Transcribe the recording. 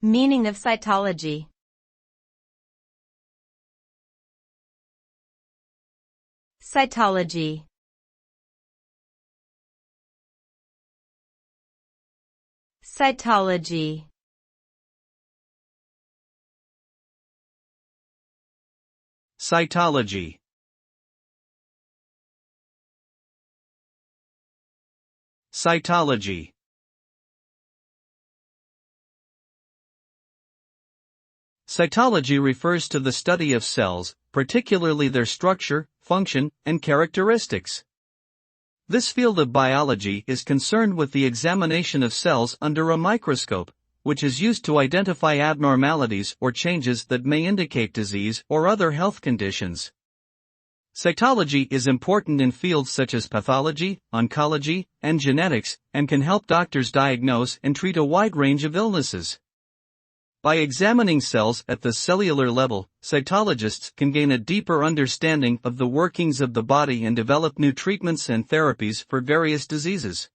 Meaning of cytology. Cytology. Cytology. Cytology. Cytology. Cytology refers to the study of cells, particularly their structure, function, and characteristics. This field of biology is concerned with the examination of cells under a microscope, which is used to identify abnormalities or changes that may indicate disease or other health conditions. Cytology is important in fields such as pathology, oncology, and genetics, and can help doctors diagnose and treat a wide range of illnesses. By examining cells at the cellular level, cytologists can gain a deeper understanding of the workings of the body and develop new treatments and therapies for various diseases.